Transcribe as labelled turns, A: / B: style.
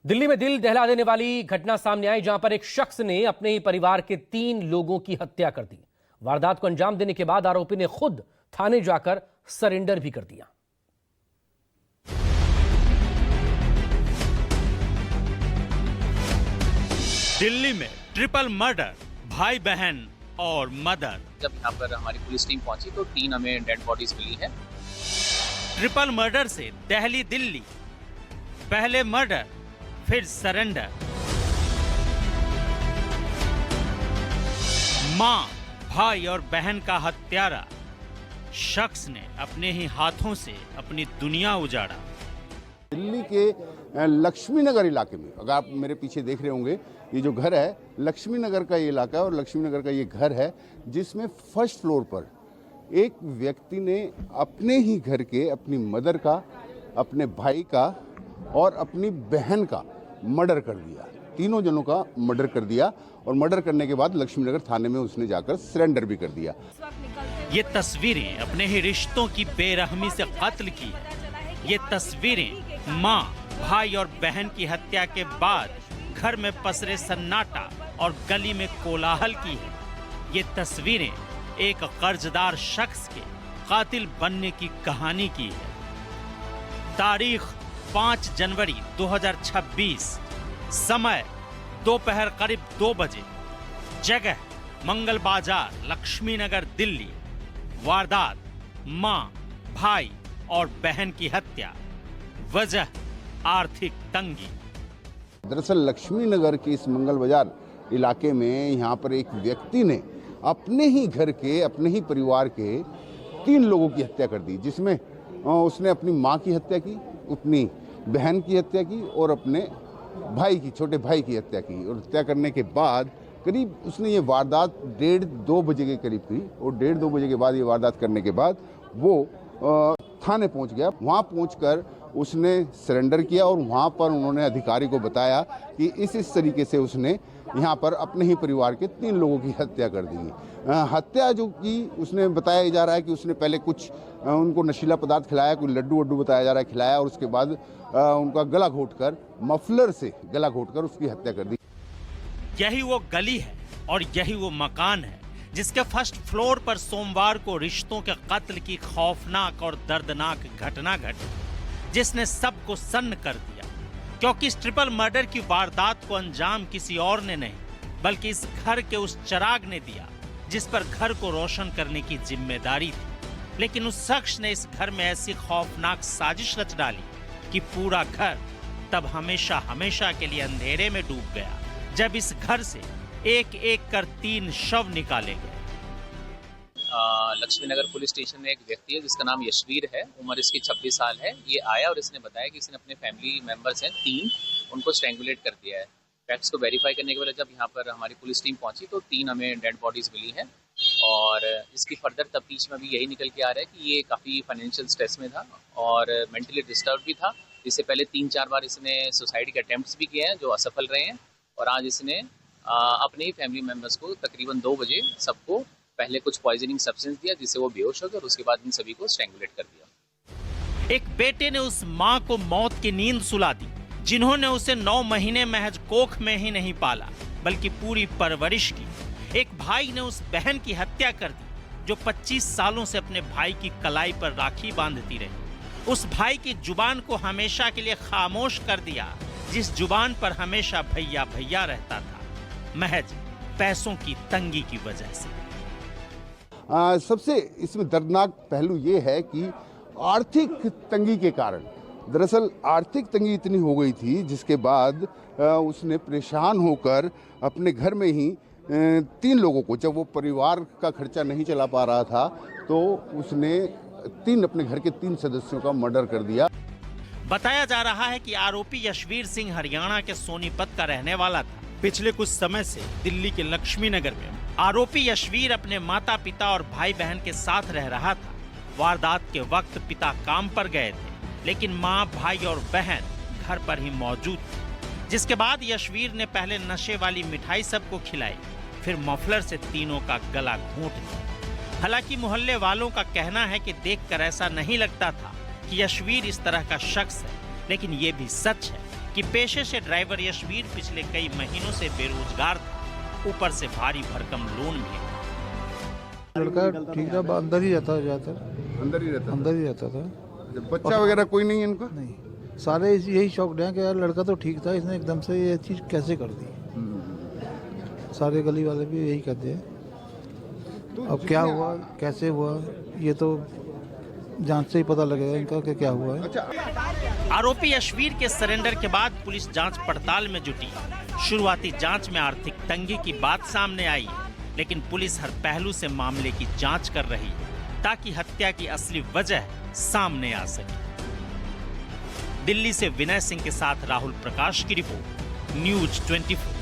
A: दिल्ली में दिल दहला देने वाली घटना सामने आई, जहां पर एक शख्स ने अपने ही परिवार के 3 लोगों की हत्या कर दी। वारदात को अंजाम देने के बाद आरोपी ने खुद थाने जाकर सरेंडर भी कर दिया।
B: दिल्ली में ट्रिपल मर्डर, भाई बहन और मदर।
C: जब यहाँ पर हमारी पुलिस टीम पहुंची तो 3 हमें डेड बॉडीज मिली है।
B: ट्रिपल मर्डर से दहली दिल्ली, पहले मर्डर फिर सरेंडर। मां, भाई और बहन का हत्यारा शख्स ने अपने ही हाथों से अपनी दुनिया उजाड़ा।
D: दिल्ली के लक्ष्मी नगर इलाके में, अगर आप मेरे पीछे देख रहे होंगे, ये जो घर है लक्ष्मी नगर का ये इलाका है और लक्ष्मी नगर का ये घर है, जिसमें फर्स्ट फ्लोर पर एक व्यक्ति ने अपने ही घर के अपनी मदर का, अपने भाई का और अपनी बहन का मर्डर कर दिया। तीनों जनों का मर्डर कर दिया और मर्डर करने के बाद लक्ष्मी नगर थाने में उसने जाकर सरेंडर भी कर दिया।
B: ये तस्वीरें अपने ही रिश्तों की बेरहमी से कत्ल की है। ये तस्वीरें माँ, भाई और बहन की हत्या के बाद घर में पसरे सन्नाटा और गली में कोलाहल की है। ये तस्वीरें एक कर्जदार शख्स के कातिल बनने की कहानी की है। तारीख 5 जनवरी 2026, समय दोपहर करीब 2 बजे, जगह मंगल बाजार, लक्ष्मी नगर, दिल्ली। वारदात मां, भाई और बहन की हत्या, वजह आर्थिक तंगी।
D: दरअसल लक्ष्मी नगर के इस मंगल बाजार इलाके में यहाँ पर एक व्यक्ति ने अपने ही घर के, अपने ही परिवार के 3 लोगों की हत्या कर दी, जिसमें उसने अपनी माँ की हत्या की, अपनी बहन की हत्या की और अपने भाई की, छोटे भाई की हत्या की। और हत्या करने के बाद करीब उसने ये वारदात 1:30-2 बजे के करीब की और 1:30-2 बजे के बाद ये वारदात करने के बाद वो थाने पहुंच गया। वहां पहुंचकर उसने सरेंडर किया और वहां पर उन्होंने अधिकारी को बताया कि इस तरीके से उसने यहाँ पर अपने ही परिवार के 3 लोगों की हत्या कर दी। हत्या जो की उसने बताया जा रहा है कि उसने पहले कुछ उनको नशीला पदार्थ खिलाया, कोई लड्डू वड्डू बताया जा रहा है खिलाया, और उसके बाद उनका गला घोंटकर, मफलर से गला घोंटकर उसकी हत्या कर दी।
B: यही वो गली है और यही वो मकान है जिसके फर्स्ट फ्लोर पर सोमवार को रिश्तों के कत्ल की खौफनाक और दर्दनाक घटना घटी, जिसने सबको सन्न कर दिया। क्योंकि इस ट्रिपल मर्डर की वारदात को अंजाम किसी और ने नहीं, बल्कि इस घर के उस चिराग ने दिया जिस पर घर को रोशन करने की जिम्मेदारी थी। लेकिन उस शख्स ने इस घर में ऐसी खौफनाक साजिश रच डाली कि पूरा घर तब हमेशा हमेशा के लिए अंधेरे में डूब गया, जब इस घर से एक एक कर 3 शव निकाले गए।
C: लक्ष्मी नगर पुलिस स्टेशन में एक व्यक्ति है जिसका नाम यशवीर है, उम्र इसकी 26 साल है। ये आया और इसने बताया कि इसने अपने फैमिली मेंबर्स हैं 3, उनको स्ट्रैंगुलेट कर दिया है। फैक्ट्स को वेरीफाई करने के बाद जब यहाँ पर हमारी पुलिस टीम पहुंची तो 3 हमें डेड बॉडीज मिली हैं और इसकी फर्दर तफ्तीश में भी यही निकल के आ रहा है कि ये काफ़ी फाइनेंशियल स्ट्रेस में था और मेंटली डिस्टर्ब भी था। इससे पहले 3-4 बार इसने सुसाइड के अटेम्प्ट्स भी किए हैं जो असफल रहे हैं। और आज इसने अपने ही फैमिली मेंबर्स को तकरीबन 2 बजे सबको पहले कुछ पॉइजनिंग सब्सटेंस दिया जिससे वो बेहोश हो गए और उसके बाद इन सभी को स्ट्रैंगुलेट कर दिया।
B: एक बेटे ने उस मां को मौत की नींद सुला दी, जिन्होंने उसे 9 महीने महज कोख में ही नहीं पाला बल्कि पूरी परवरिश की। एक भाई ने उस बहन की हत्या कर दी जो 25 सालों से अपने भाई की कलाई पर राखी बांधती रही। उस भाई की जुबान को हमेशा के लिए खामोश कर दिया जिस जुबान पर हमेशा भैया भैया रहता था, महज पैसों की तंगी की वजह से।
D: सबसे इसमें दर्दनाक पहलू ये है कि आर्थिक तंगी के कारण, दरअसल आर्थिक तंगी इतनी हो गई थी जिसके बाद उसने परेशान होकर अपने घर में ही 3 लोगों को, जब वो परिवार का खर्चा नहीं चला पा रहा था तो उसने अपने घर के 3 सदस्यों का मर्डर कर दिया।
B: बताया जा रहा है कि आरोपी यशवीर सिंह हरियाणा के सोनीपत का रहने वाला था। पिछले कुछ समय से दिल्ली के लक्ष्मी नगर में आरोपी यशवीर अपने माता पिता और भाई बहन के साथ रह रहा था। वारदात के वक्त पिता काम पर गए थे, लेकिन मां, भाई और बहन घर पर ही मौजूद थे। जिसके बाद यशवीर ने पहले नशे वाली मिठाई सबको खिलाई, फिर मफलर से तीनों का गला घोंट दिया। हालांकि मोहल्ले वालों का कहना है कि देखकर ऐसा नहीं लगता था कि यशवीर इस तरह का शख्स है, लेकिन ये भी सच है कि पेशे से ड्राइवर यशवीर पिछले कई महीनों से बेरोजगार था, ऊपर से भारी भरकम लोन भी।
E: लड़का ठीक था, अंदर ही रहता ज्यादातर, अंदर ही रहता था।
D: बच्चा वगैरह कोई नहीं है इनका?
E: नहीं, सारे यही शौक हैं कि यार लड़का तो ठीक था, इसने एकदम से ये चीज कैसे कर दी। सारे गली वाले भी यही कहते हैं। अब क्या हुआ, कैसे हुआ, ये तो जांच से ही पता लगेगा इनका कि क्या हुआ है।
B: आरोपी यशवीर के सरेंडर के बाद पुलिस जांच पड़ताल में जुटी। शुरुआती जांच में आर्थिक तंगी की बात सामने आई, लेकिन पुलिस हर पहलू से मामले की जांच कर रही है ताकि हत्या की असली वजह सामने आ सके। दिल्ली से विनय सिंह के साथ राहुल प्रकाश की रिपोर्ट, न्यूज 24।